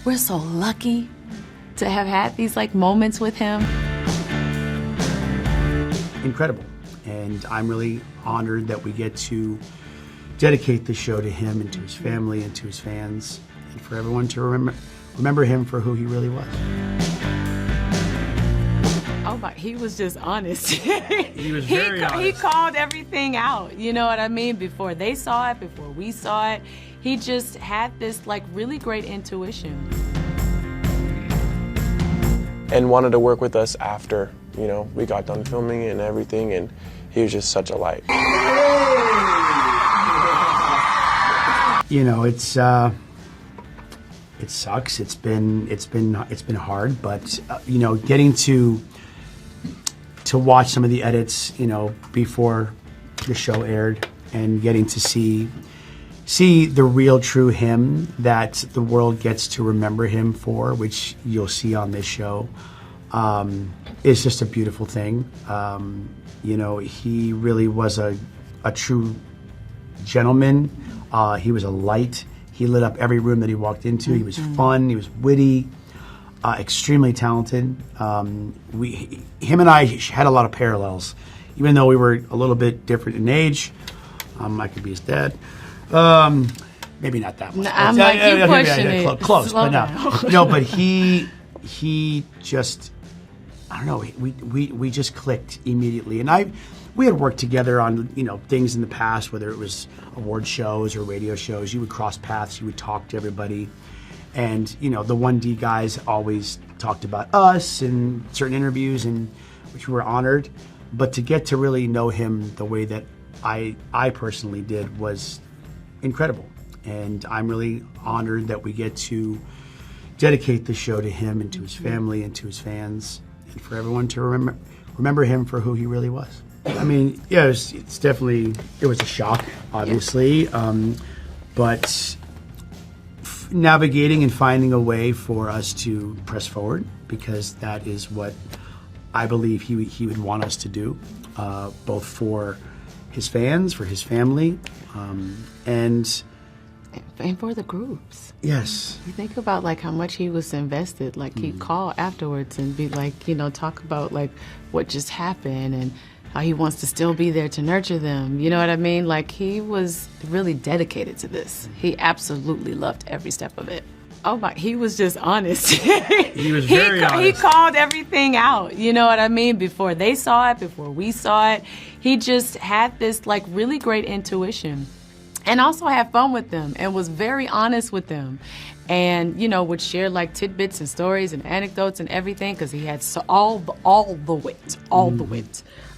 we're so lucky to have had these like moments with him. Incredible. And I'm really honored that we get to dedicate this show to him and to his family and to his fans, and for everyone to remember him for who he really was. Oh my, he was just honest. He was very honest. He called everything out, you know what I mean? Before they saw it, before we saw it, he just had this like really great intuition. And wanted to work with us after, you know, we got done filming and everything, and he was just such a light. You know, it sucks. It's been hard, but you know, getting to watch some of the edits, you know, before the show aired, and getting to see the real true him that the world gets to remember him for, which you'll see on this show, is just a beautiful thing. You know, he really was a true gentleman. He was a light. He lit up every room that he walked into. He was fun. He was witty. Extremely talented. Him and I had a lot of parallels, even though we were a little bit different in age. I could be his dad. Maybe not that much. I'm like, you pushing it. Close, but no. No, but he just, I don't know, we just clicked immediately. And we had worked together on, you know, things in the past, whether it was award shows or radio shows. You would cross paths, you would talk to everybody. And, you know, the 1D guys always talked about us in certain interviews, and which we were honored. But to get to really know him the way that I personally did was incredible. And I'm really honored that we get to dedicate the show to him and to his family and to his fans, and for everyone to remember him for who he really was. I mean, yeah, it's definitely, it was a shock, obviously, but navigating and finding a way for us to press forward, because that is what I believe he would want us to do, both for his fans, for his family, and for the groups. Yes. You think about like how much he was invested. Like he'd call afterwards and be like, you know, talk about like what just happened and how he wants to still be there to nurture them. You know what I mean? Like he was really dedicated to this. He absolutely loved every step of it. Oh my, he was just honest. He was very honest. He called everything out, you know what I mean? Before they saw it, before we saw it, he just had this like really great intuition, and also had fun with them and was very honest with them, and you know, would share like tidbits and stories and anecdotes and everything, because he had all the wit.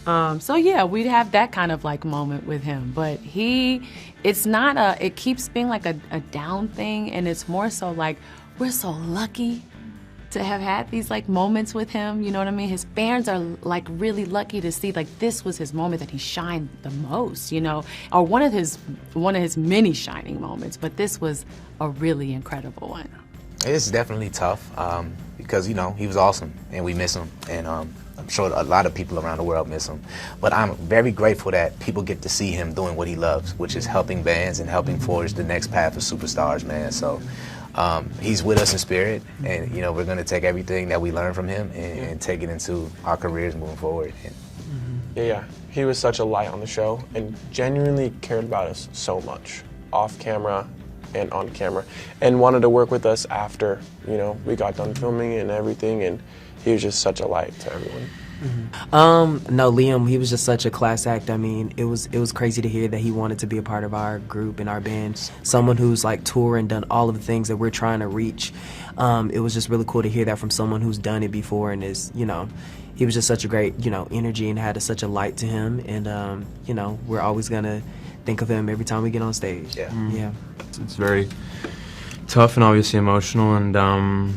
So yeah, we'd have that kind of like moment with him, but it keeps being like a down thing, and it's more so like, we're so lucky to have had these like moments with him, you know what I mean? His fans are like really lucky to see like this was his moment that he shined the most, you know, or one of his many shining moments, but this was a really incredible one. It's definitely tough because, you know, he was awesome and we miss him, and I'm sure a lot of people around the world miss him. But I'm very grateful that people get to see him doing what he loves, which is helping bands and helping forge the next path of superstars, man. So he's with us in spirit, and, you know, we're going to take everything that we learned from him and take it into our careers moving forward. Yeah, he was such a light on the show and genuinely cared about us so much, off camera and on camera, and wanted to work with us after, you know, we got done filming and everything, and he was just such a light to everyone. No, Liam, he was just such a class act. I mean, it was crazy to hear that he wanted to be a part of our group and our band. Someone who's like touring, done all of the things that we're trying to reach. It was just really cool to hear that from someone who's done it before, and is, you know, he was just such a great, you know, energy, and had such a light to him, and you know, we're always gonna think of him every time we get on stage. Yeah. It's very tough and obviously emotional, and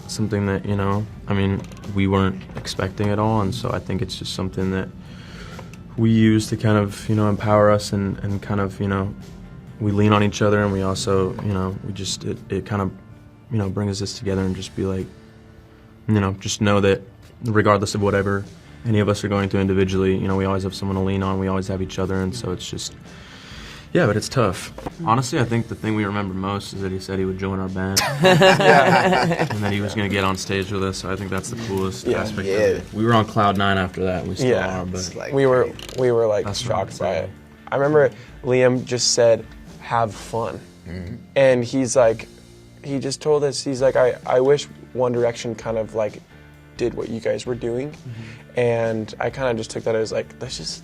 something that, you know, I mean, we weren't expecting at all, and so I think it's just something that we use to kind of, you know, empower us, and kind of, you know, we lean on each other, and we also, you know, we just, it kind of, you know, brings us together, and just be like, you know, just know that regardless of whatever any of us are going through individually, you know, we always have someone to lean on, we always have each other, and so it's just, Yeah, but it's tough. Honestly, I think the thing we remember most is that he said he would join our band. And that he was going to get on stage with us. So I think that's the coolest aspect of it. We were on cloud 9 after that, and we still are. But like we were like That's shocked right. by it. I remember Liam just said, "Have fun," and he's like, he just told us, he's like, I wish One Direction kind of like did what you guys were doing, and I kind of just took that as like, let's just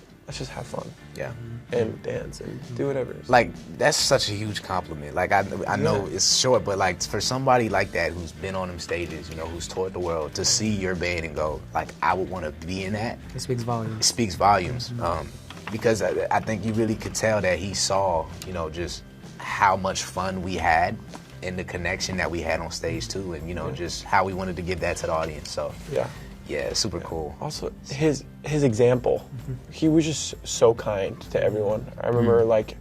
have fun. Yeah. And dance and do whatever. Like, that's such a huge compliment. Like, I know it's short, but like for somebody like that who's been on them stages, you know, who's toured the world, to see your band and go, like, I would want to be in that. It speaks volumes. It speaks volumes. Because I think you really could tell that he saw, you know, just how much fun we had and the connection that we had on stage too, and you know, just how we wanted to give that to the audience. So yeah, super cool. Also, his example, he was just so kind to everyone. I remember like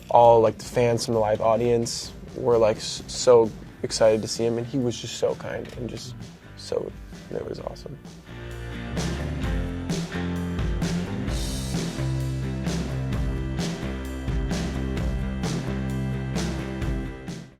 all like the fans from the live audience were like so excited to see him, and he was just so kind and just so, it was awesome.